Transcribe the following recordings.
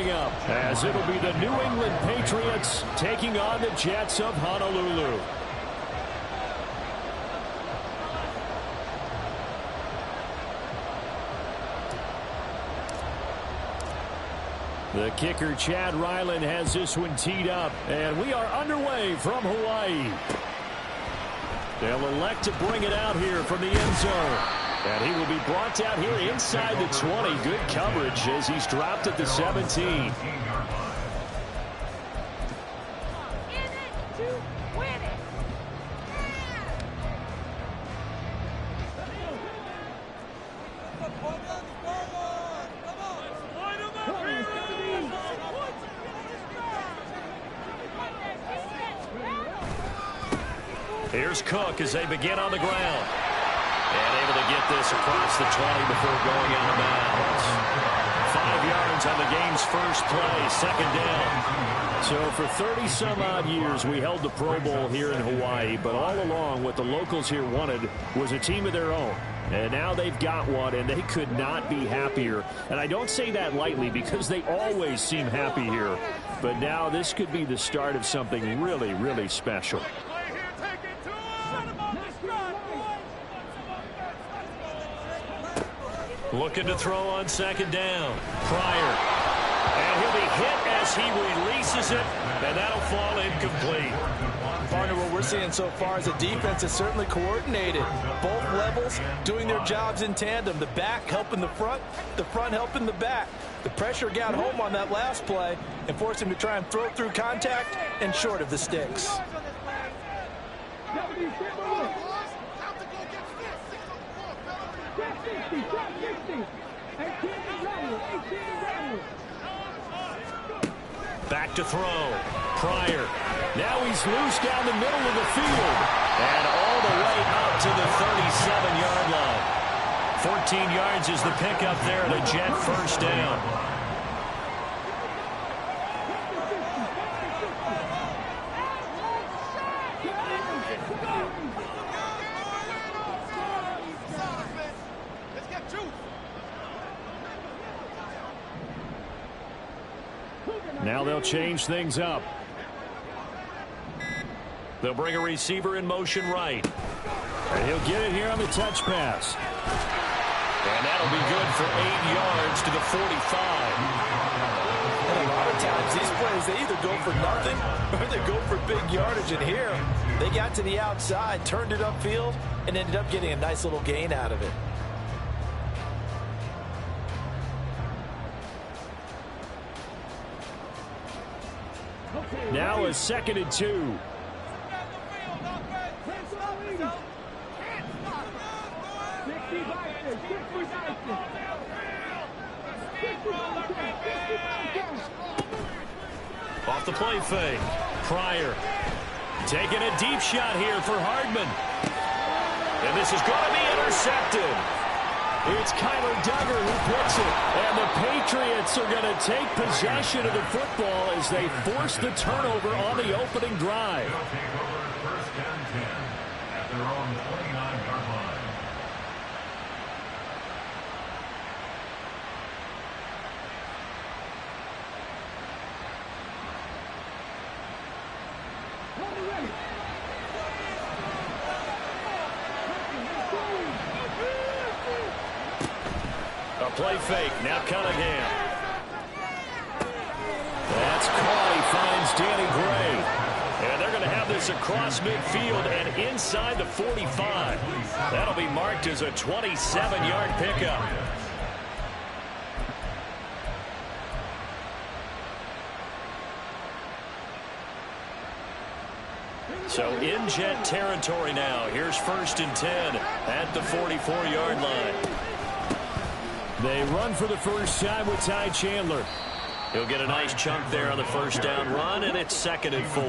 coming up, as it'll be the New England Patriots taking on the Jets of Honolulu. The kicker, Chad Ryland, has this one teed up, and we are underway from Hawaii. They'll elect to bring it out here from the end zone. And he will be brought out here inside the 20. Good coverage as he's dropped at the 17. Here's Cook as they begin on the ground. And able to get this across the 20 before going out of bounds. 5 yards on the game's first play, second down. So for 30-some-odd years, we held the Pro Bowl here in Hawaii, but all along what the locals here wanted was a team of their own. And now they've got one, and they could not be happier. And I don't say that lightly because they always seem happy here. But now this could be the start of something really, really special. Looking to throw on second down. Pryor. And he'll be hit as he releases it, and that'll fall incomplete. Partner, what we're seeing so far is a defense that's certainly coordinated. Both levels doing their jobs in tandem. The back helping the front helping the back. The pressure got home on that last play and forced him to try and throw through contact and short of the sticks. Back to throw. Pryor. Now he's loose down the middle of the field. And all the way out to the 37-yard line. 14 yards is the pickup there and a Jet first down. Now they'll change things up. They'll bring a receiver in motion right. And he'll get it here on the touch pass. And that'll be good for 8 yards to the 45. And a lot of times these plays, they either go for nothing or they go for big yardage. And here, they got to the outside, turned it upfield, and ended up getting a nice little gain out of it. Now a 2nd and 2. Off the play fake. Pryor taking a deep shot here for Hardman. And this is going to be intercepted. It's Kyler Duggar who picks it. And the Patriots are going to take possession of the football as they force the turnover on the opening drive. First and 10 at their own 29-yard line. A play fake. Now Cunningham. That's caught. He finds Danny Gray. And they're going to have this across midfield and inside the 45. That'll be marked as a 27-yard pickup. So in Jet territory now. Here's 1st and 10 at the 44-yard line. They run for the first time with Ty Chandler. He'll get a nice chunk there on the first down run, and it's 2nd and 4.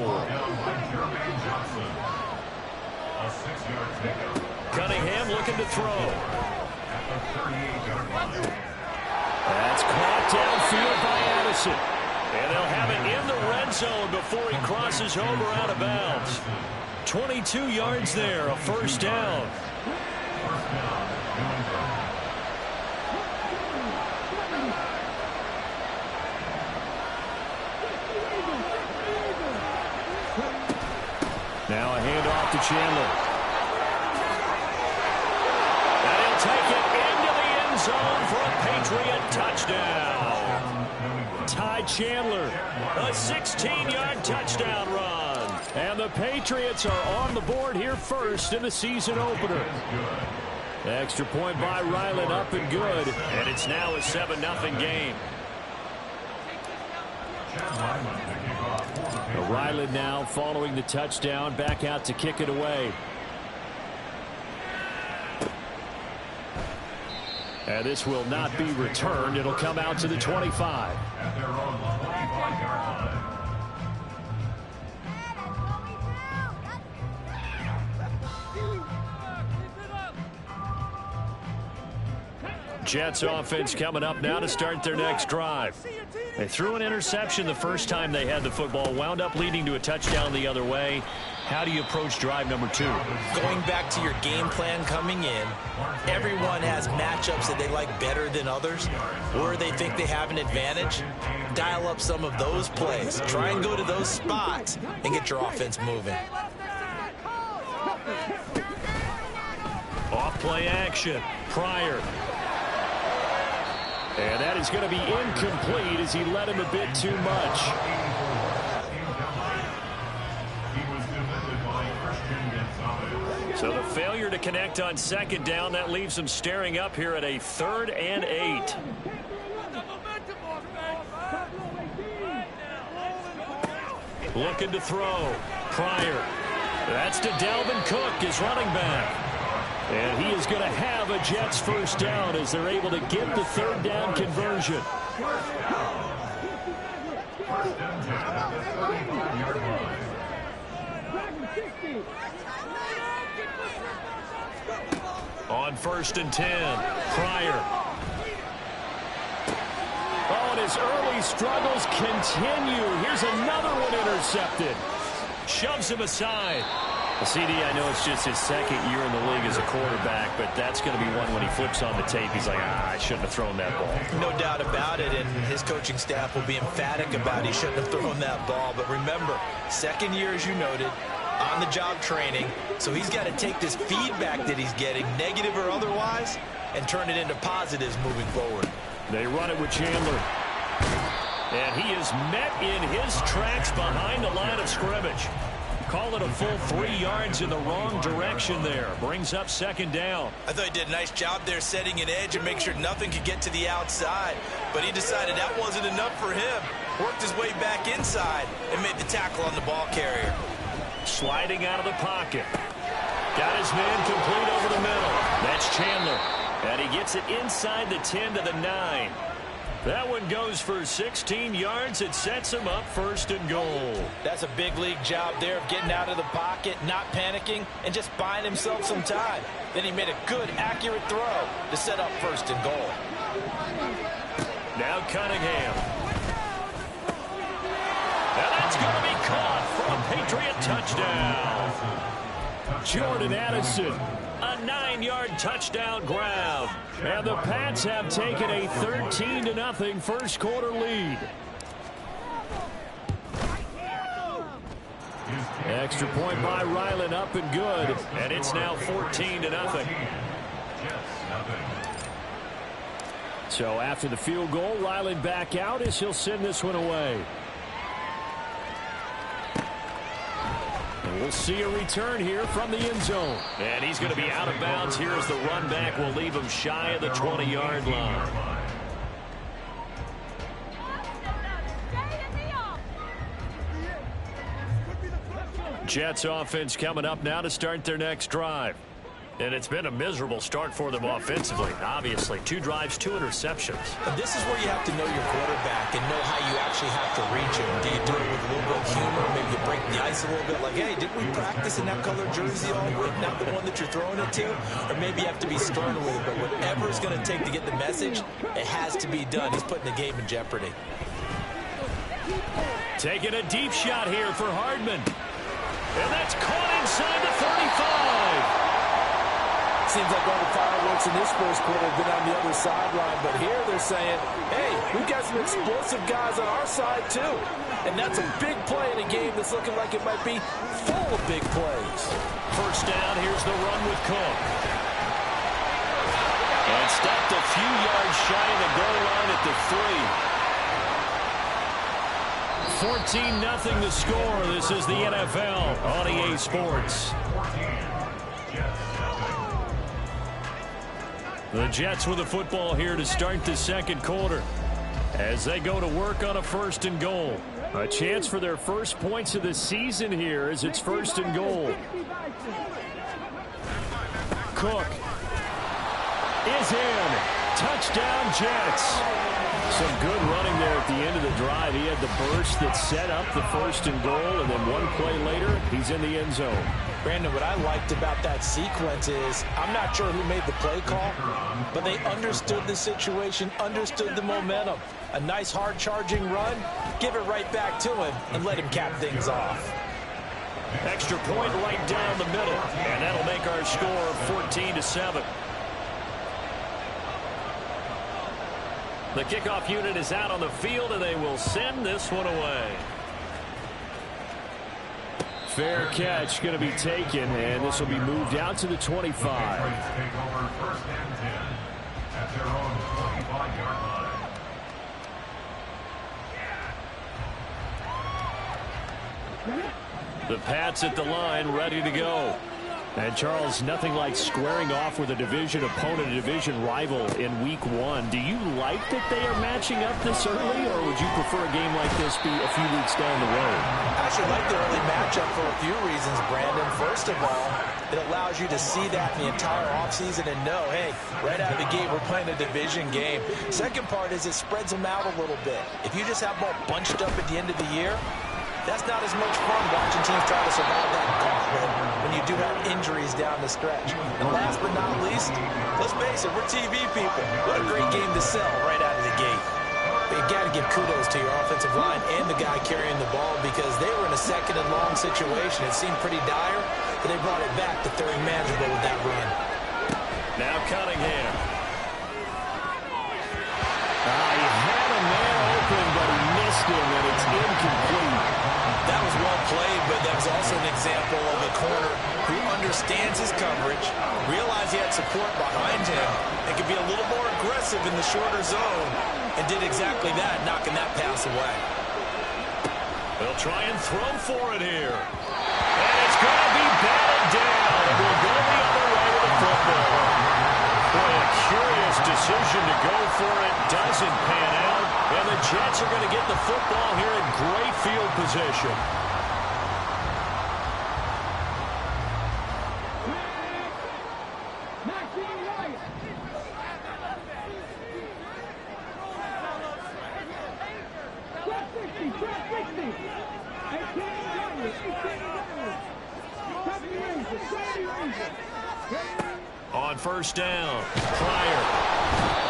Cunningham looking to throw. That's caught downfield by Addison. And they'll have it in the red zone before he crosses over out of bounds. 22 yards there, a first down. off to Chandler. And he'll take it into the end zone for a Patriot touchdown. Ty Chandler, a 16-yard touchdown run. And the Patriots are on the board here first in the season opener. Extra point by Ryland, up and good. And it's now a 7-0 game. Ryland now following the touchdown, back out to kick it away. And this will not be returned. It'll come out to the 25. Jets offense coming up now to start their next drive. They threw an interception the first time they had the football, wound up leading to a touchdown the other way. How do you approach drive number 2? Going back to your game plan coming in, everyone has matchups that they like better than others, or they think they have an advantage. Dial up some of those plays. Try and go to those spots and get your offense moving. Off play action. Pryor. And that is going to be incomplete as he led him a bit too much. So the failure to connect on second down, that leaves him staring up here at a 3rd and 8. Looking to throw. Pryor. That's to Dalvin Cook, his running back. And he is going to have a Jets first down as they're able to get the 3rd down conversion. On 1st and 10, Pryor. Oh, and his early struggles continue. Here's another one intercepted. Shoves him aside. CD, I know it's just his 2nd year in the league as a quarterback, but that's going to be one when he flips on the tape. He's like, I shouldn't have thrown that ball. No doubt about it, and his coaching staff will be emphatic about he shouldn't have thrown that ball. But remember, 2nd year, as you noted, on-the-job training, so he's got to take this feedback that he's getting, negative or otherwise, and turn it into positives moving forward. They run it with Chandler. And he is met in his tracks behind the line of scrimmage. Call it a full 3 yards in the wrong direction there. Brings up 2nd down. I thought he did a nice job there setting an edge and make sure nothing could get to the outside. But he decided that wasn't enough for him. Worked his way back inside and made the tackle on the ball carrier. Sliding out of the pocket. Got his man complete over the middle. That's Chandler. And he gets it inside the 10 to the 9. That one goes for 16 yards. It sets him up 1st and goal. That's a big league job there of getting out of the pocket, not panicking, and just buying himself some time. Then he made a good, accurate throw to set up 1st and goal. Now Cunningham. And that's going to be caught for a Patriot touchdown. Jordan Addison. A 9-yard touchdown grab. And the Pats have taken a 13-0 first quarter lead. Extra point by Ryland, up and good. And it's now 14-0. So after the field goal, Ryland back out as he'll send this one away. We'll see a return here from the end zone. And he's going to be out of bounds here as the run back will leave him shy of the 20-yard line. Jets offense coming up now to start their next drive. And it's been a miserable start for them offensively. Obviously, 2 drives, 2 interceptions. And this is where you have to know your quarterback and know how you actually have to reach him. Do you do it with a little bit of humor? Maybe you break the ice a little bit like, hey, didn't we practice in that color jersey all week? Not the one that you're throwing it to? Or maybe you have to be stern with it. But whatever it's going to take to get the message, it has to be done. He's putting the game in jeopardy. Taking a deep shot here for Hardman. And that's caught inside the 35. See, seems like all the fireworks in this first quarter have been on the other sideline, but here they're saying, hey, we've got some explosive guys on our side too. And that's a big play in a game that's looking like it might be full of big plays. First down, here's the run with Cook. And stopped a few yards shy of the goal line at the 3. 14-0 the score. This is the NFL on EA Sports. The Jets with the football here to start the second quarter as they go to work on a 1st and goal. A chance for their first points of the season here as it's 1st and goal. Cook is in. Touchdown, Jets. Some good running there at the end of the drive. He had the burst that set up the 1st and goal, and then one play later, he's in the end zone. Brandon, what I liked about that sequence is I'm not sure who made the play call, but they understood the situation, understood the momentum. A nice hard-charging run, give it right back to him, and let him cap things off. Extra point right down the middle, and that'll make our score 14-7. The kickoff unit is out on the field, and they will send this one away. Fair catch going to be taken, and this will be moved out to the 25. Take over 1st and 10 at their own 25-yard line. The Pats at the line, ready to go. And, Charles, nothing like squaring off with a division opponent, a division rival in Week 1. Do you like that they are matching up this early, or would you prefer a game like this be a few weeks down the road? I actually like the early matchup for a few reasons, Brandon. First of all, it allows you to see that in the entire offseason and know, hey, right out of the gate, we're playing a division game. Second part is it spreads them out a little bit. If you just have them all bunched up at the end of the year, that's not as much fun watching teams try to survive that gauntlet when you do have injuries down the stretch. And last but not least, let's face it, we're TV people. What a great game to sell right out of the gate. But you've got to give kudos to your offensive line and the guy carrying the ball because they were in a 2nd and long situation. It seemed pretty dire, but they brought it back to 3rd and manageable with that run. Now Cunningham. He had a man open, but he missed him, and it's incomplete. That was well played, but that was also an example of a corner who understands his coverage, realized he had support behind him, and could be a little more aggressive in the shorter zone, and did exactly that, knocking that pass away. They'll try and throw for it here. And it's going to be batted down. It will go the other way with the football. Boy, a curious decision to go for it. Doesn't pan out. And the Jets are going to get the football here in great field position. On first down, Pryor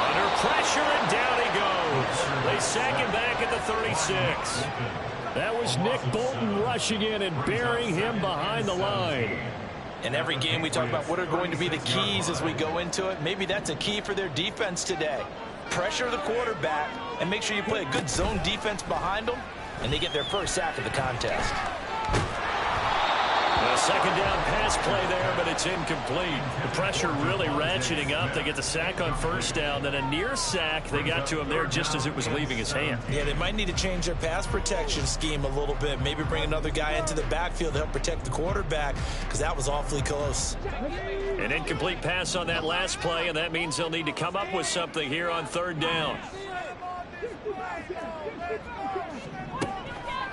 under pressure, and down he goes. They sack him back at the 36. That was Nick Bolton rushing in and burying him behind the line. In every game we talk about what are going to be the keys as we go into it. Maybe that's a key for their defense today. Pressure the quarterback and make sure you play a good zone defense behind them, and they get their first sack of the contest. A 2nd down pass play there, but it's incomplete. The pressure really ratcheting up. They get the sack on first down, then a near sack. They got to him there just as it was leaving his hand. Yeah, they might need to change their pass protection scheme a little bit. Maybe bring another guy into the backfield to help protect the quarterback because that was awfully close. An incomplete pass on that last play, and that means they'll need to come up with something here on 3rd down.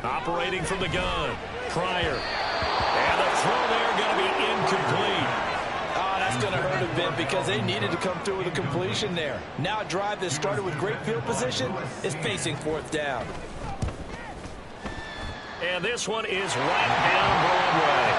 Operating from the gun, Pryor. And the throw there going to be incomplete. That's going to hurt a bit because they needed to come through with a completion there. Now a drive that started with great field position is facing 4th down. And this one is right down Broadway.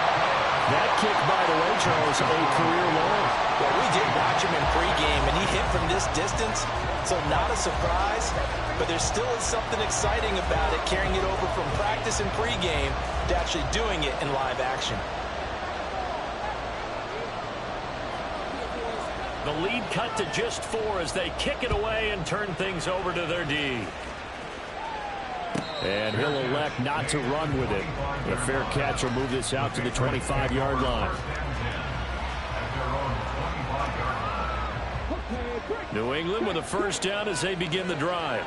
That kick, by the way, Charles, a career low. Well, we did watch him in pregame, and he hit from this distance, so not a surprise. But there still is something exciting about it, carrying it over from practice and pregame to actually doing it in live action. The lead cut to just 4 as they kick it away and turn things over to their D. And he'll elect not to run with it. The fair catch will move this out to the 25-yard line. New England with a first down as they begin the drive.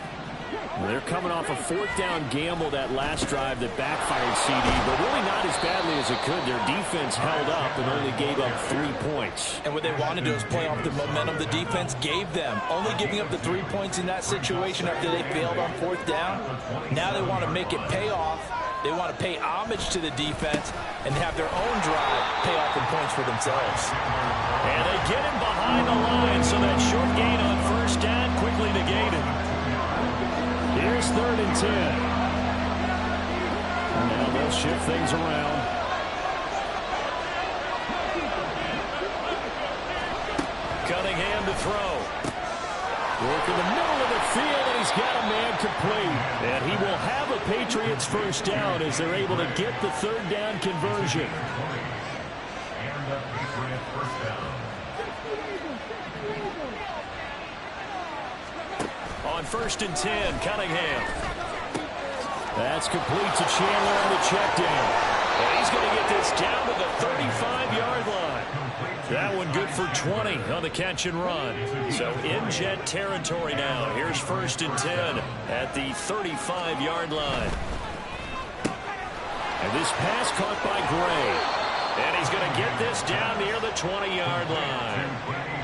They're coming off a 4th down gamble that last drive that backfired CD, but really not as badly as it could. Their defense held up and only gave up 3 points. And what they want to do is play off the momentum the defense gave them. Only giving up the 3 points in that situation after they failed on 4th down. Now they want to make it pay off. They want to pay homage to the defense and have their own drive pay off in points for themselves. And they get him behind the line, so that short gain on first down quickly negated. Here's 3rd and 10. Now they'll shift things around. Cunningham to throw. Work in the middle of the field, and he's got a man complete. And he will have a Patriots first down as they're able to get the 3rd down conversion. And the Patriots first down. On 1st and 10, Cunningham. That's complete to Chandler on the check down. And he's going to get this down to the 35-yard line. That one good for 20 on the catch and run. So in Jet territory now. Here's 1st and 10 at the 35-yard line. And this pass caught by Gray. And he's going to get this down near the 20-yard line.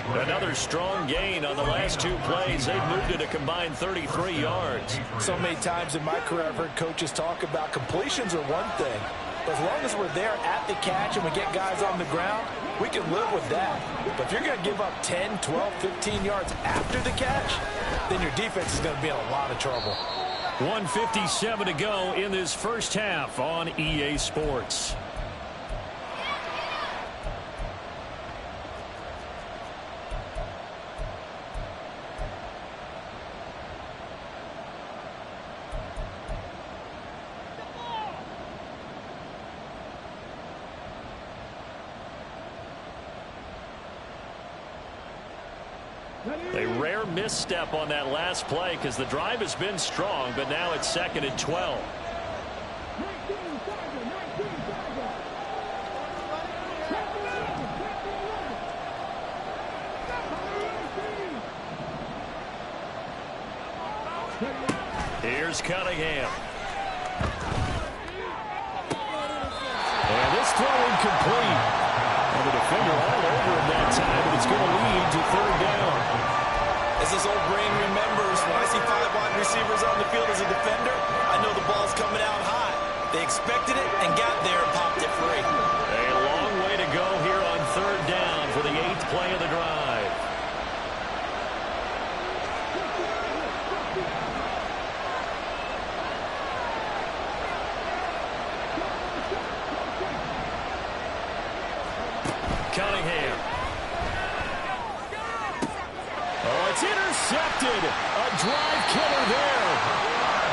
Another strong gain on the last 2 plays. They've moved it a combined 33 yards. So many times in my career I've heard coaches talk about completions are one thing. But as long as we're there at the catch and we get guys on the ground, we can live with that. But if you're going to give up 10, 12, 15 yards after the catch, then your defense is going to be in a lot of trouble. 1:57 to go in this first half on EA Sports. A rare misstep on that last play because the drive has been strong, but now it's 2nd and 12. Here's Cunningham. And this throw incomplete. And the defender all over him that time, but it's going to lead to 3rd down. As this old brain remembers, when I see 5 wide receivers on the field as a defender, I know the ball's coming out high. They expected it and got there and popped it free. A long way to go here on 3rd down for the 8th play of the drive. Cunningham. Oh, it's intercepted. A drive killer there.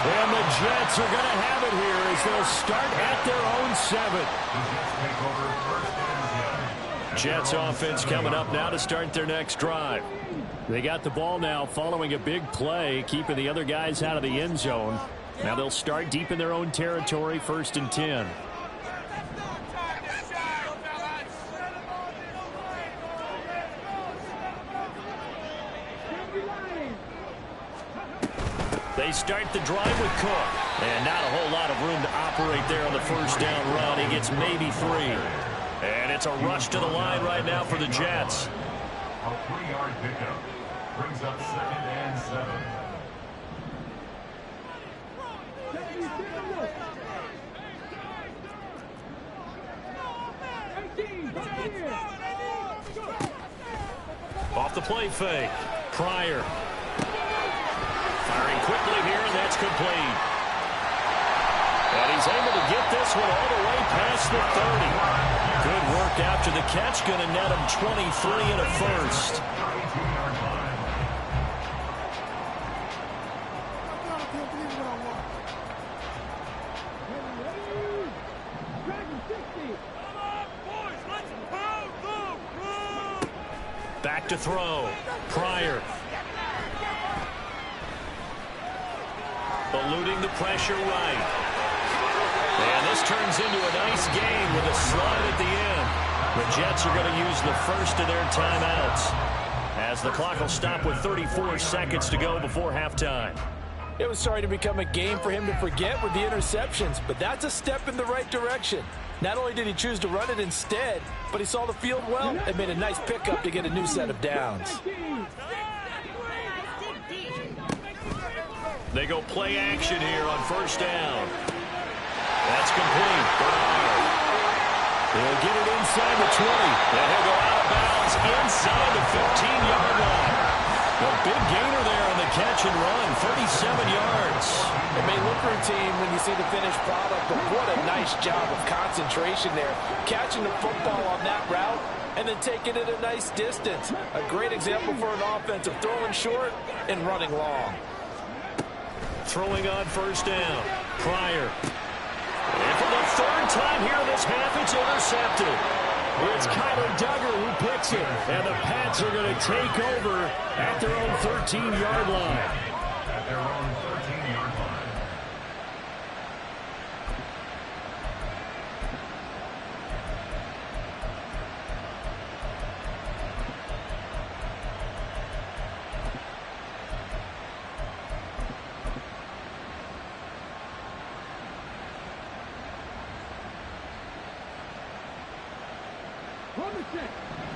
And the Jets are going to have it here as they'll start at their own 7. Jets offense coming up now to start their next drive. They got the ball now following a big play, keeping the other guys out of the end zone. Now they'll start deep in their own territory, 1st and 10. They start the drive with Cook. And not a whole lot of room to operate there on the first down run. He gets maybe 3. And it's a rush to the line right now for the Jets. A 3-yard pickup brings up 2nd and 7. Off the play fake. Pryor. Firing quickly here, and that's complete. And he's able to get this one all the way past the 30. Good work after the catch. Going to net him 23 and a first. Back to throw. Pryor. Eluding the pressure right. And this turns into a nice game with a slide at the end. The Jets are going to use the first of their timeouts, as the clock will stop with 34 seconds to go before halftime. It was starting to become a game for him to forget with the interceptions, but that's a step in the right direction. Not only did he choose to run it instead, but he saw the field well and made a nice pickup to get a new set of downs. They go play action here on first down. That's complete. Bernard. He'll get it inside the 20. And he'll go out of bounds inside the 15-yard line. A big gainer there on the catch and run, 37 yards. It may look routine when you see the finished product, but what a nice job of concentration there. Catching the football on that route and then taking it a nice distance. A great example for an offense of throwing short and running long. Throwing on first down. Pryor. And for the third time here in this half, it's intercepted. It's Kyler Duggar who picks it. And the Pats are going to take over at their own 13-yard line. At their own 13-yard line.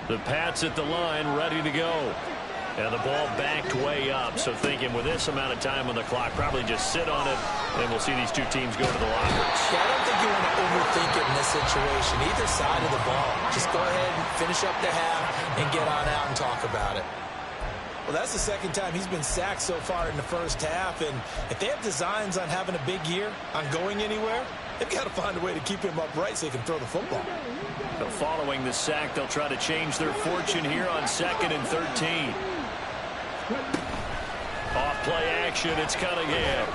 The Pats at the line, ready to go. And the ball backed way up. So thinking with this amount of time on the clock, probably just sit on it, and we'll see these two teams go to the lockers. Yeah, I don't think you want to overthink it in this situation. Either side of the ball. Just go ahead and finish up the half and get on out and talk about it. Well, that's the second time he's been sacked so far in the first half. And if they have designs on having a big year, on going anywhere, they've got to find a way to keep him upright so he can throw the football. So following the sack, they'll try to change their fortune here on 2nd and 13. Off play action, it's Cunningham.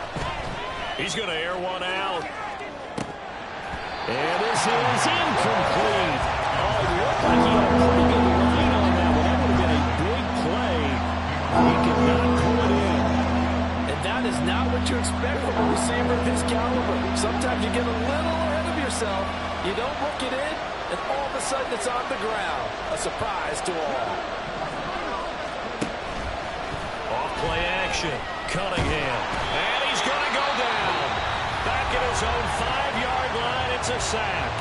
He's going to air one out. And this is incomplete. Oh, it looked like he had a pretty good line on that one. That would have been a big play. He could not pull it in. And that is not what you expect from a receiver of his caliber. Sometimes you get a little ahead of yourself. You don't look it in, and all of a sudden it's on the ground. A surprise to all. Off play action. Cunningham. And he's going to go down. Back at his own 5-yard line, it's a sack.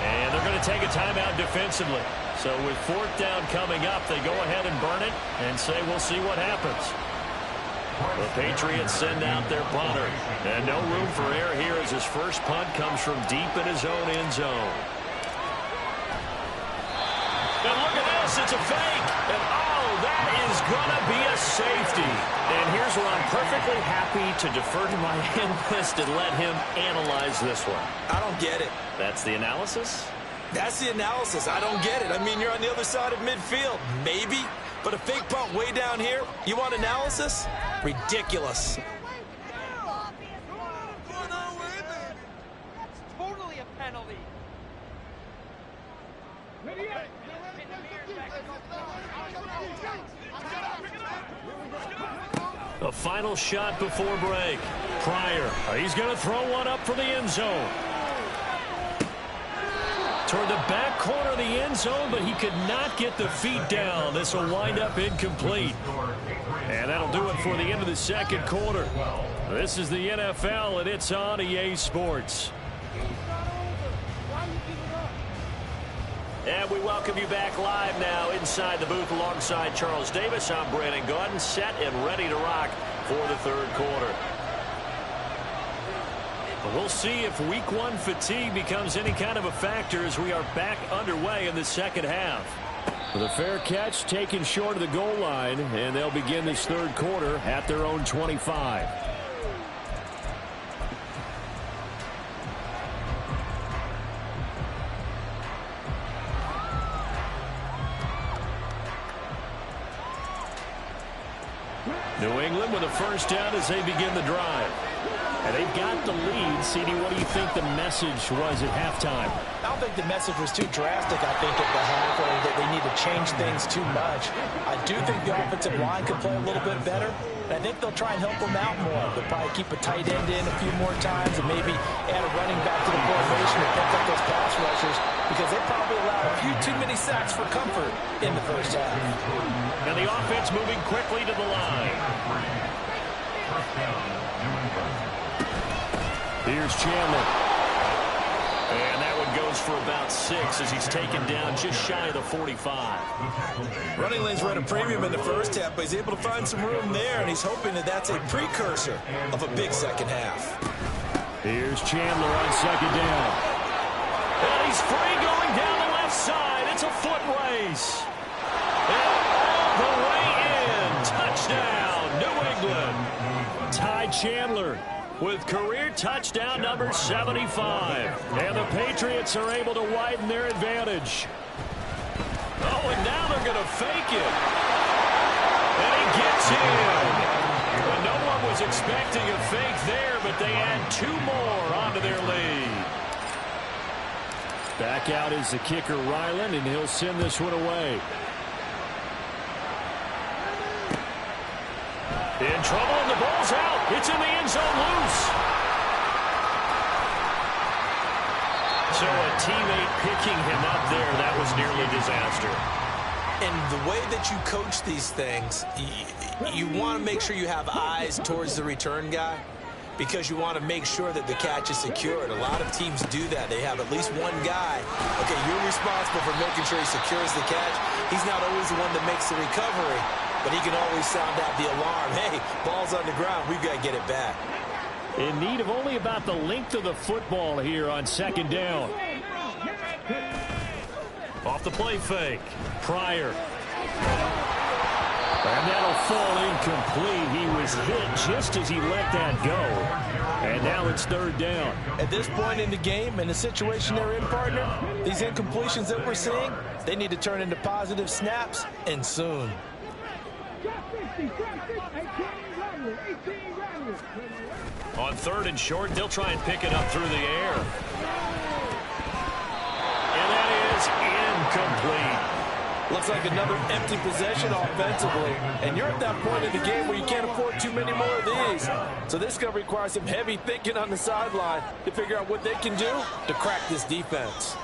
And they're going to take a timeout defensively. So with 4th down coming up, they go ahead and burn it and say we'll see what happens. The Patriots send out their punter. And no room for error here as his first punt comes from deep in his own end zone. And look at this, it's a fake. And oh, that is going to be a safety. And here's where I'm perfectly happy to defer to my analyst and let him analyze this one. I don't get it. That's the analysis? That's the analysis. I don't get it. I mean, you're on the other side of midfield. Maybe. But a fake punt way down here, you want analysis? Ridiculous. That's totally a penalty. A final shot before break. Pryor, he's going to throw one up for the end zone. Toward the back corner of the end zone, but he could not get the feet down. This will wind up incomplete. And that'll do it for the end of the second quarter. This is the NFL, and it's on EA Sports. And we welcome you back live now inside the booth alongside Charles Davis. I'm Brandon Gaudin, set and ready to rock for the third quarter. We'll see if week 1 fatigue becomes any kind of a factor as we are back underway in the second half. With a fair catch taken short of the goal line, and they'll begin this third quarter at their own 25. New England with a first down as they begin the drive. And they've got the lead. CD, what do you think the message was at halftime? I don't think the message was too drastic, I think, at the half, or that they need to change things too much. I do think the offensive line could play a little bit better. And I think they'll try and help them out more. They'll probably keep a tight end in a few more times and maybe add a running back to the formation to pick up those pass rushers, because they probably allowed a few too many sacks for comfort in the first half. And the offense moving quickly to the line. Here's Chandler. And that one goes for about 6 as he's taken down just shy of the 45. Running lanes were at a premium in the first half, but he's able to find some room there, and he's hoping that that's a precursor of a big second half. Here's Chandler on second down. And he's free going down the left side. It's a foot race. And all the way in. Touchdown, New England. Ty Chandler with career touchdown number 75. And the Patriots are able to widen their advantage. Oh, and now they're going to fake it. And he gets in. Well, no one was expecting a fake there, but they add 2 more onto their lead. Back out is the kicker, Ryland, and he'll send this one away. In trouble, and the ball's out. It's in the end zone loose. So a teammate picking him up there, that was nearly disaster. And the way that you coach these things, you want to make sure you have eyes towards the return guy, because you want to make sure that the catch is secured. A lot of teams do that. They have at least one guy. Okay, you're responsible for making sure he secures the catch. He's not always the one that makes the recovery, but he can always sound out the alarm. Hey, ball's on the ground. We've got to get it back. In need of only about the length of the football here on second down. Off the play fake. Pryor. And that'll fall incomplete. He was hit just as he let that go. And now it's third down. At this point in the game, in the situation they're in, partner, these incompletions that we're seeing, they need to turn into positive snaps, and soon. On third and short, they'll try and pick it up through the air. And that is incomplete. Looks like another empty possession offensively. And you're at that point in the game where you can't afford too many more of these. So this is going to require some heavy thinking on the sideline to figure out what they can do to crack this defense.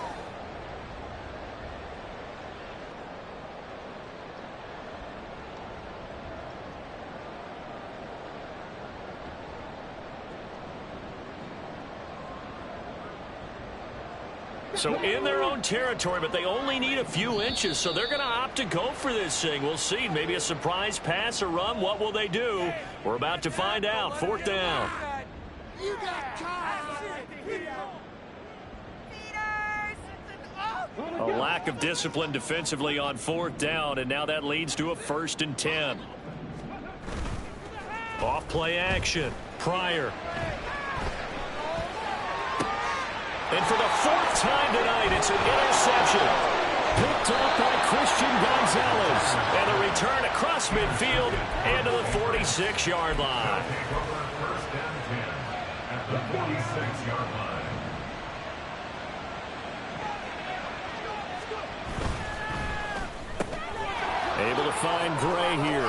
So in their own territory, but they only need a few inches, so they're going to opt to go for this thing. We'll see. Maybe a surprise pass or run. What will they do? We're about to find out. Fourth down. A lack of discipline defensively on fourth down, and now that leads to a 1st and 10. Off play action. Pryor. And for the 4th time tonight, it's an interception. Picked up by Christian Gonzalez. And a return across midfield and to the 46-yard line. First and 10 at the 46-yard line. Able to find Gray here.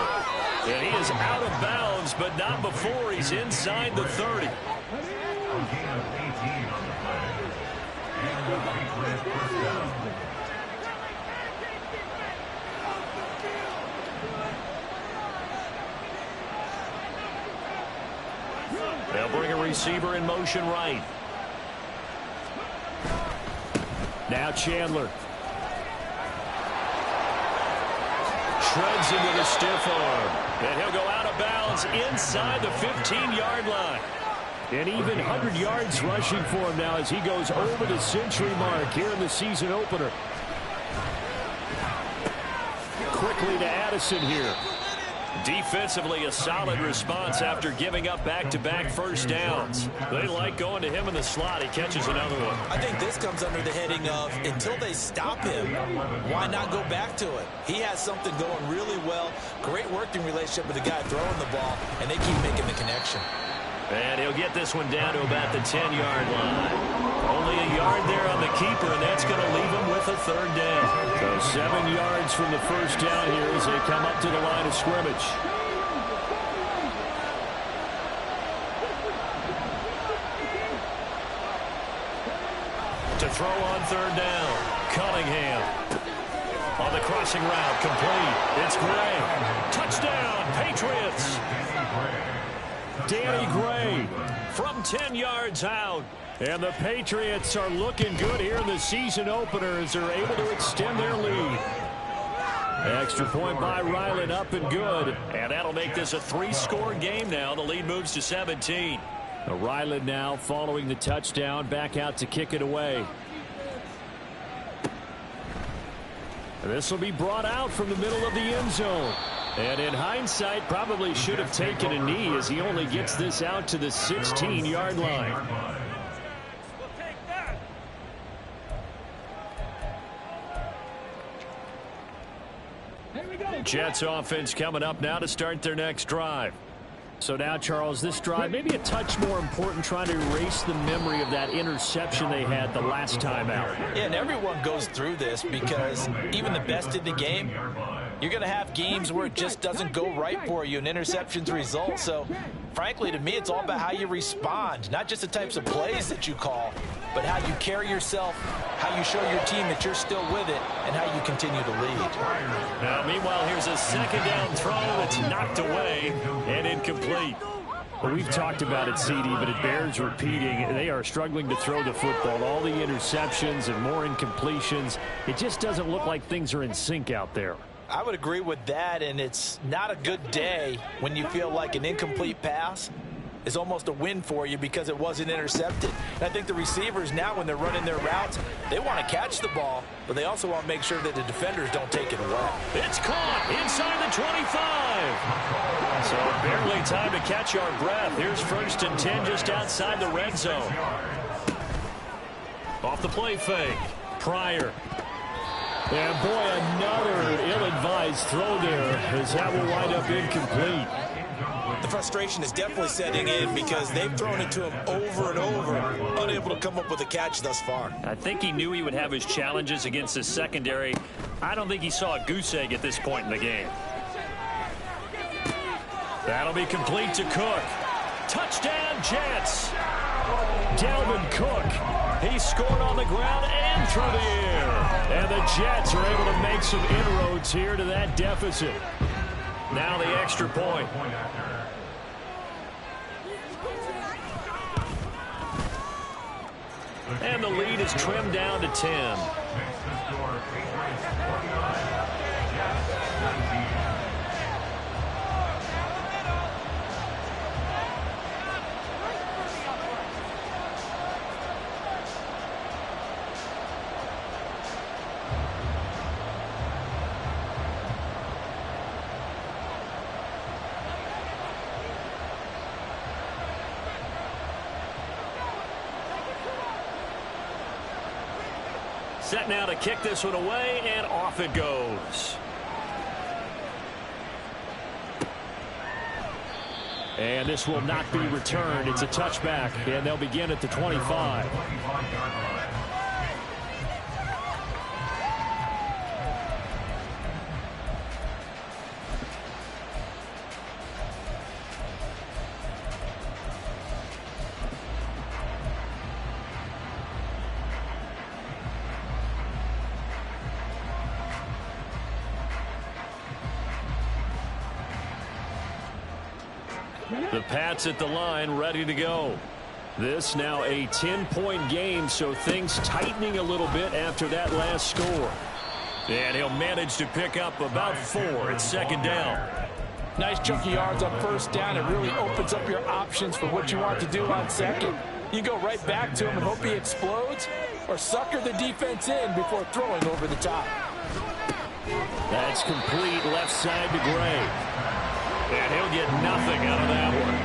And he is out of bounds, but not before he's inside the 30. A gain of 18 on the play. And the Patriots first down. They'll bring a receiver in motion right. Now Chandler. Shreds into the stiff arm. And he'll go out of bounds inside the 15-yard line. And even 100 yards rushing for him now as he goes over the century mark here in the season opener. Quickly to Addison here. Defensively, a solid response after giving up back-to-back first downs. They like going to him in the slot. He catches another one. I think this comes under the heading of, until they stop him, why not go back to it? He has something going really well. Great working relationship with the guy throwing the ball, and they keep making the connection. And he'll get this one down to about the 10-yard line. Only a yard there on the keeper, and that's going to leave him with a third down. So 7 yards from the first down here as they come up to the line of scrimmage. To throw on third down, Cunningham. On the crossing route, complete. It's Gray. Touchdown, Patriots. Danny Gray from 10 yards out. And the Patriots are looking good here in the season opener as they're able to extend their lead. Extra point by Ryland, up and good. And that'll make this a 3-score game now. The lead moves to 17. Ryland now following the touchdown, back out to kick it away. This will be brought out from the middle of the end zone. And in hindsight, probably should have taken a knee as he only gets this out to the 16-yard line. Jets offense coming up now to start their next drive. So now, Charles, this drive maybe a touch more important, trying to erase the memory of that interception they had the last time out. Yeah, and everyone goes through this because even the best in the game, you're going to have games where it just doesn't go right for you and interceptions result. So, frankly, to me, it's all about how you respond, not just the types of plays that you call, but how you carry yourself, how you show your team that you're still with it, and how you continue to lead. Now, meanwhile, here's a second down throw that's knocked away and incomplete. Well, we've talked about it, CD, but it bears repeating. They are struggling to throw the football. All the interceptions and more incompletions. It just doesn't look like things are in sync out there. I would agree with that, and it's not a good day when you feel like an incomplete pass is almost a win for you because it wasn't intercepted. And I think the receivers now, when they're running their routes, they want to catch the ball, but they also want to make sure that the defenders don't take it away. It's caught inside the 25. So barely time to catch our breath. Here's 1st and 10 just outside the red zone. Off the play fake. Pryor. And boy, another ill-advised throw there as that will wind up incomplete. The frustration is definitely setting in because they've thrown it to him over and over, unable to come up with a catch thus far. I think he knew he would have his challenges against his secondary. I don't think he saw a goose egg at this point in the game. That'll be complete to Cook. Touchdown, Jets. Dalvin Cook. He scored on the ground and through the air. And the Jets are able to make some inroads here to that deficit. Now the extra point. And the lead is trimmed down to 10. Set now to kick this one away, and off it goes. And this will not be returned. It's a touchback, and they'll begin at the 25. The Pats at the line, ready to go. This now a 10-point game, so things tightening a little bit after that last score. And he'll manage to pick up about 4. It's 2nd down. Nice chunky yards on 1st down. It really opens up your options for what you want to do on 2nd. You go right back to him and hope he explodes, or sucker the defense in before throwing over the top. That's complete left side to Gray. And he'll get nothing out of that one.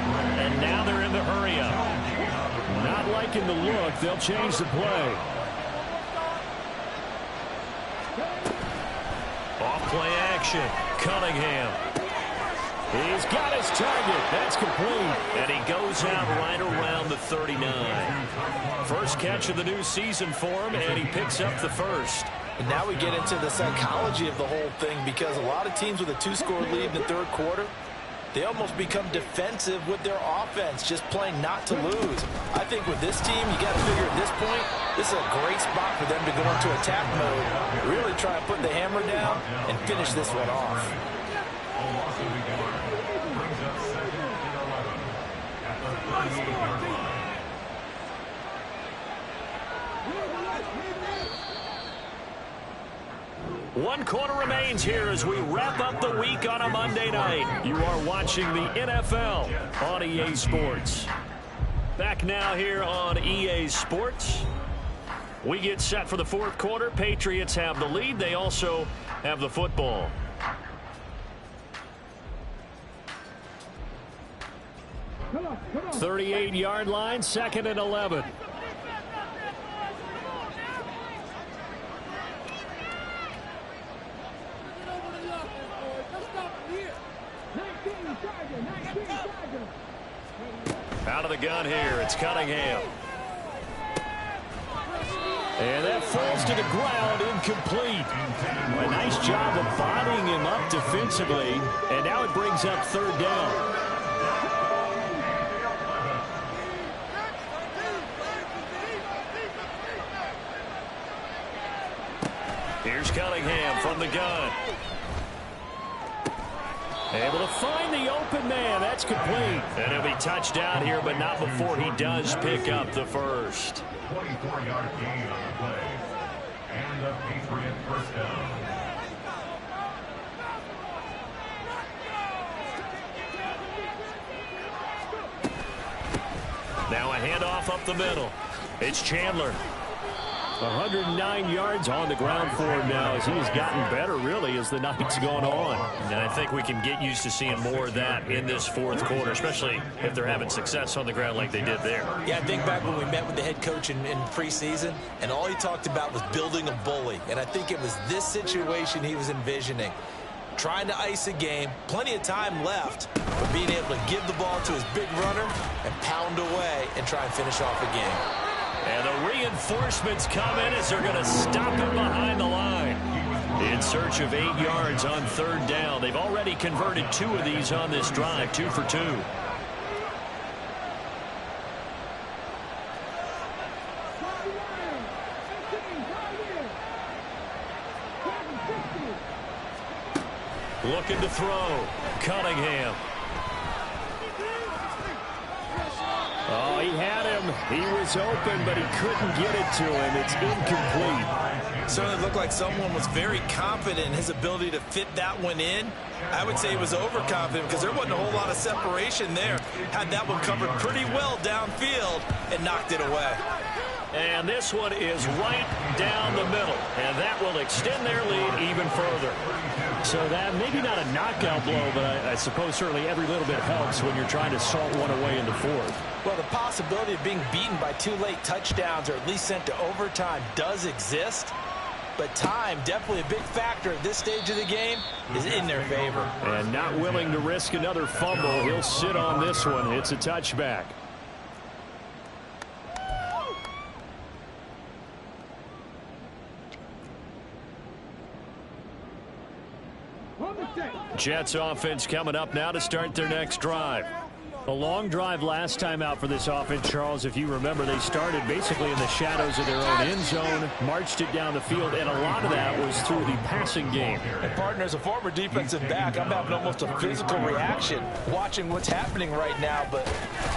And now they're in the hurry-up. Not liking the look. They'll change the play. Off play action. Cunningham. He's got his target. That's complete. And he goes out right around the 39. First catch of the new season for him, and he picks up the first. And now we get into the psychology of the whole thing, because a lot of teams with a 2-score lead in the third quarter, they almost become defensive with their offense, just playing not to lose. I think with this team, you got to figure at this point, this is a great spot for them to go into attack mode, really try and put the hammer down and finish this one off. Brings up second and 11 at the 38-yard line. One quarter remains here as we wrap up the week on a Monday night. You are watching the NFL on EA Sports. Back now here on EA Sports. We get set for the fourth quarter. Patriots have the lead. They also have the football. Come on. 38-yard line, 2nd and 11. Out of the gun here, it's Cunningham. And that falls to the ground, incomplete. A nice job of bodying him up defensively, and now it brings up third down. Here's Cunningham from the gun. Able to find the open man. That's complete. And he'll be touched down here, but not before he does pick up the first. 24-yard gain on the play. And the Patriot first down. Now a handoff up the middle. It's Chandler. 109 yards on the ground for him now as he has gotten better, really, as the night's gone on. And I think we can get used to seeing more of that in this fourth quarter, especially if they're having success on the ground like they did there. Yeah, I think back when we met with the head coach in preseason, and all he talked about was building a bully. And I think it was this situation he was envisioning. Trying to ice a game, plenty of time left, but being able to give the ball to his big runner and pound away and try and finish off a game. And the reinforcements come in as they're going to stop him behind the line. In search of 8 yards on third down. They've already converted 2 of these on this drive, 2 for 2. Looking to throw. Cunningham. Oh, he had him. He was open, but he couldn't get it to him. It's incomplete. Certainly looked like someone was very confident in his ability to fit that one in. I would say he was overconfident because there wasn't a whole lot of separation there. Had that one covered pretty well downfield and knocked it away. And this one is right down the middle, and that will extend their lead even further. So that maybe not a knockout blow, but I suppose certainly every little bit helps when you're trying to salt one away into fourth. Well, the possibility of being beaten by 2 late touchdowns or at least sent to overtime does exist, but time, definitely a big factor at this stage of the game, is in their favor. And not willing to risk another fumble. He'll sit on this one. It's a touchback. Jets offense coming up now to start their next drive. A long drive last time out for this offense, Charles. If you remember, they started basically in the shadows of their own end zone, marched it down the field, and a lot of that was through the passing game. And partner, as a former defensive back, I'm having almost a physical reaction watching what's happening right now. But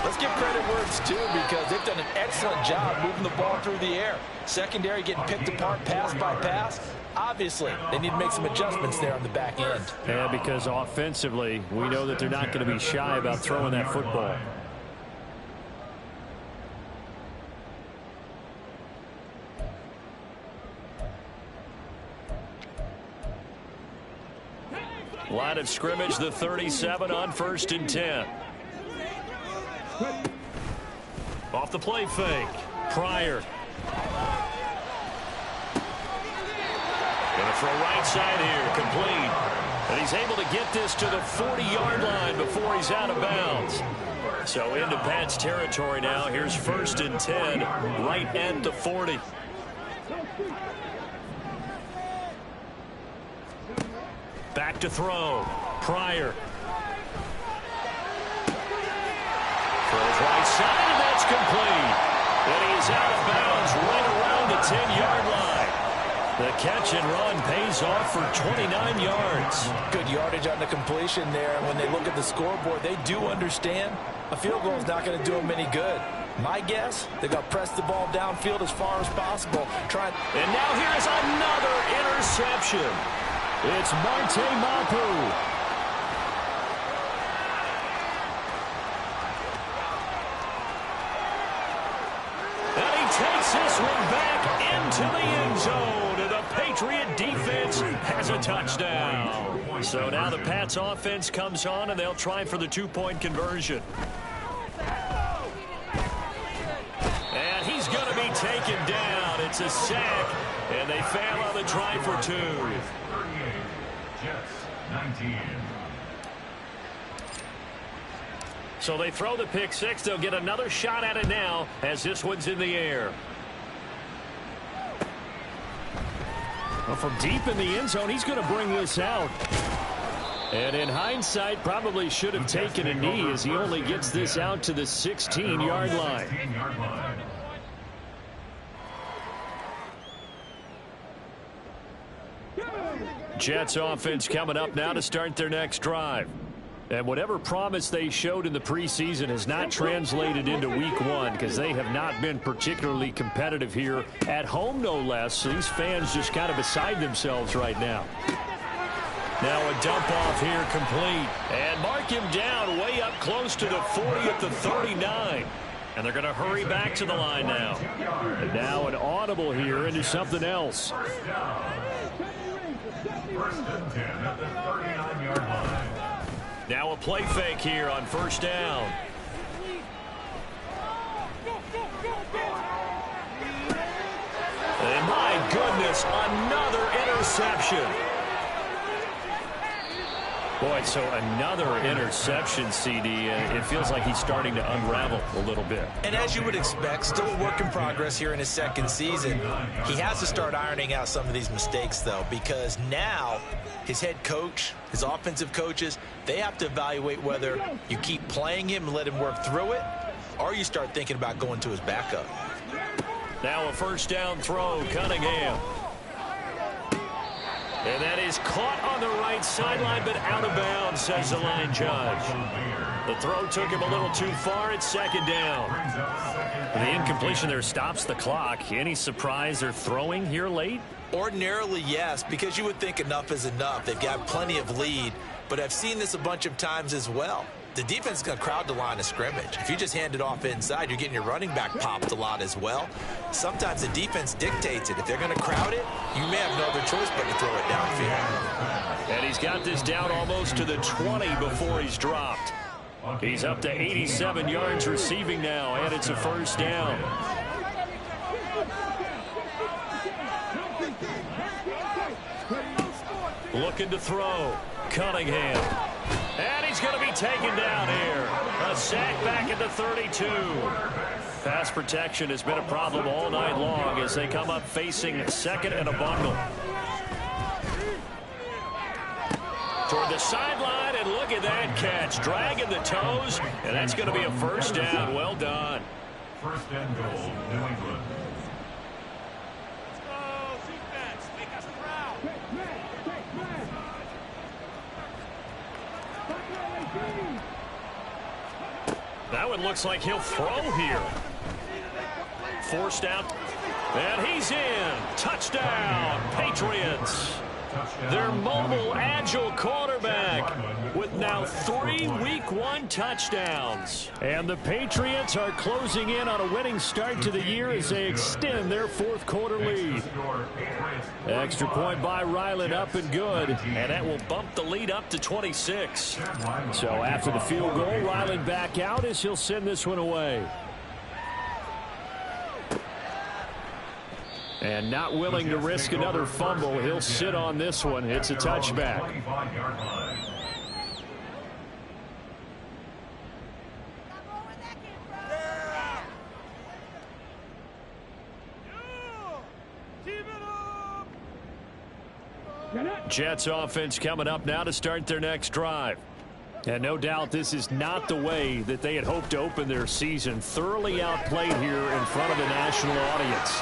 let's give credit where it's due because they've done an excellent job moving the ball through the air. Secondary getting picked apart pass by pass. Obviously, they need to make some adjustments there on the back end. Yeah, because offensively, we know that they're not going to be shy about throwing that football. Line of scrimmage, the 37 on 1st and 10. Off the play fake. Pryor. Going to throw right side here, complete. And he's able to get this to the 40-yard line before he's out of bounds. So into Pat's territory now. Here's 1st and 10, right at the 40. Back to throw. Pryor. Throws right side, and that's complete. And he's out of bounds right around the 10-yard line. The catch and run pays off for 29 yards. Good yardage on the completion there. When they look at the scoreboard, they do understand a field goal is not going to do them any good. My guess, they're going to press the ball downfield as far as possible. And now here's another interception. It's Marte Mapu. Takes this one back into the end zone, and the Patriot defense has a touchdown. So now the Pats offense comes on, and they'll try for the 2-point conversion. And he's going to be taken down. It's a sack, and they fail on the try for 2. 38, Jets 19. So they throw the pick six. They'll get another shot at it now as this one's in the air. Well, from deep in the end zone, he's going to bring this out. And in hindsight, probably should have taken a knee as he only gets this out to the 16-yard line. Jets offense coming up now to start their next drive. And whatever promise they showed in the preseason has not translated into week 1 because they have not been particularly competitive here at home, no less. So these fans just kind of beside themselves right now. Now a dump off here complete. And mark him down way up close to the 40 at the 39. And they're going to hurry back to the line now. And now an audible here into something else. First and 10 at the 39-yard line. Now a play fake here on 1st down. And my goodness, another interception. Boy, so another interception, CD. It feels like he's starting to unravel a little bit. And as you would expect, still a work in progress here in his 2nd season. He has to start ironing out some of these mistakes, though, because now his head coach, his offensive coaches, they have to evaluate whether you keep playing him and let him work through it, or you start thinking about going to his backup. Now a 1st down throw, Cunningham. And that is caught on the right sideline, but out of bounds, says the line judge. The throw took him a little too far. It's 2nd down. The incompletion there stops the clock. Any surprise they're throwing here late? Ordinarily, yes, because you would think enough is enough. They've got plenty of lead, but I've seen this a bunch of times as well. The defense is going to crowd the line of scrimmage. If you just hand it off inside, you're getting your running back popped a lot as well. Sometimes the defense dictates it. If they're going to crowd it, you may have no other choice but to throw it downfield. And he's got this down almost to the 20 before he's dropped. He's up to 87 yards receiving now, and it's a 1st down. Looking to throw. Cunningham. And he's going to be taken down here. A sack back at the 32. Pass protection has been a problem all night long as they come up facing 2nd and a bundle. Toward the sideline, and look at that catch. Dragging the toes, and that's going to be a 1st down. Well done. 1st and goal, New England. That one looks like he'll throw here. Forced out. And he's in. Touchdown, Patriots. Their mobile, agile quarterback with now 3 Week 1 touchdowns. And the Patriots are closing in on a winning start to the year as they extend their 4th quarter lead. Extra point by Ryland, up and good. And that will bump the lead up to 26. So after the field goal, Ryland back out as he'll send this one away. And not willing to risk another fumble. He'll sit on this one. It's a touchback. Jets offense coming up now to start their next drive. And no doubt this is not the way that they had hoped to open their season. Thoroughly outplayed here in front of a national audience.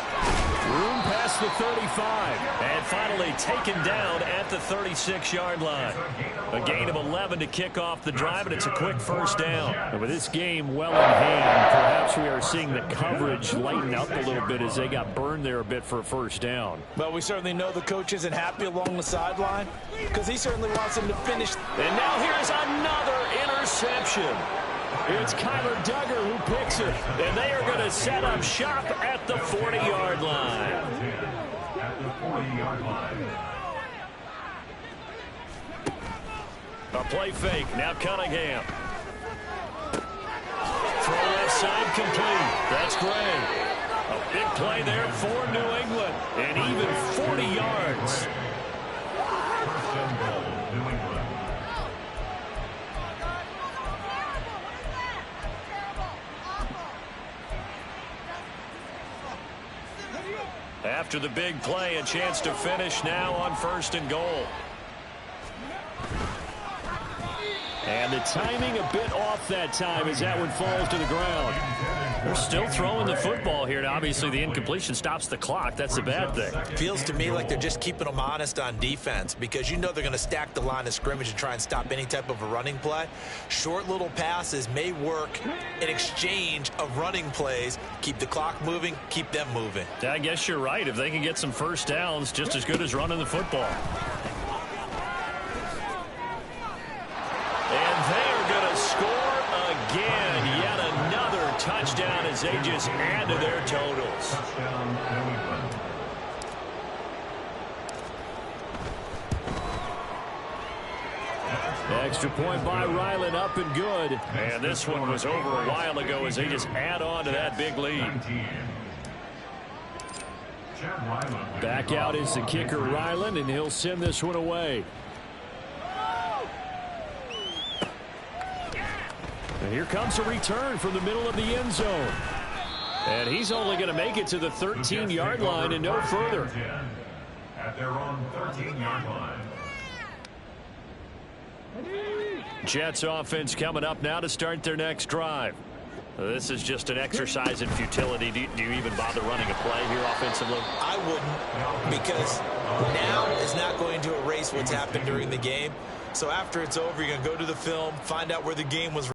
Room past the 35. And finally taken down at the 36-yard line. A gain of 11 to kick off the drive, and it's a quick first down. And with this game well in hand, perhaps we are seeing the coverage lighten up a little bit as they got burned there a bit for a first down. Well, we certainly know the coach isn't happy along the sideline because he certainly wants him to finish. And now here's another interception. It's Kyler Duggar who picks it, and they are going to set up shop at the 40-yard line. At the 40-yard line. A play fake. Now Cunningham. Throw left side complete. That's great. A big play there for New England, and even 40 yards. First and goal, New England. After the big play, a chance to finish now on first and goal. And the timing a bit off that time as that one falls to the ground. They're still throwing the football here. Now, obviously, the incompletion stops the clock. That's the bad thing. Feels to me like they're just keeping them honest on defense because you know they're going to stack the line of scrimmage and try and stop any type of a running play. Short little passes may work in exchange of running plays. Keep the clock moving, keep them moving. I guess you're right. If they can get some first downs, just as good as running the football. And they are going to score again. Yet another touchdown as they just add to their totals. Touchdown, New England. Extra point by Ryland, up and good. And this one was over a while ago as they just add on to that big lead. 19. Chad Ryland. Back out is the kicker, Ryland, and he'll send this one away. And here comes a return from the middle of the end zone. And he's only going to make it to the 13-yard line and no further. At their own 13-yard line. Jets offense coming up now to start their next drive. This is just an exercise in futility. Do you even bother running a play here offensively? I wouldn't, because now is not going to erase what's happened during the game. So after it's over, you're going to go to the film, find out where the game was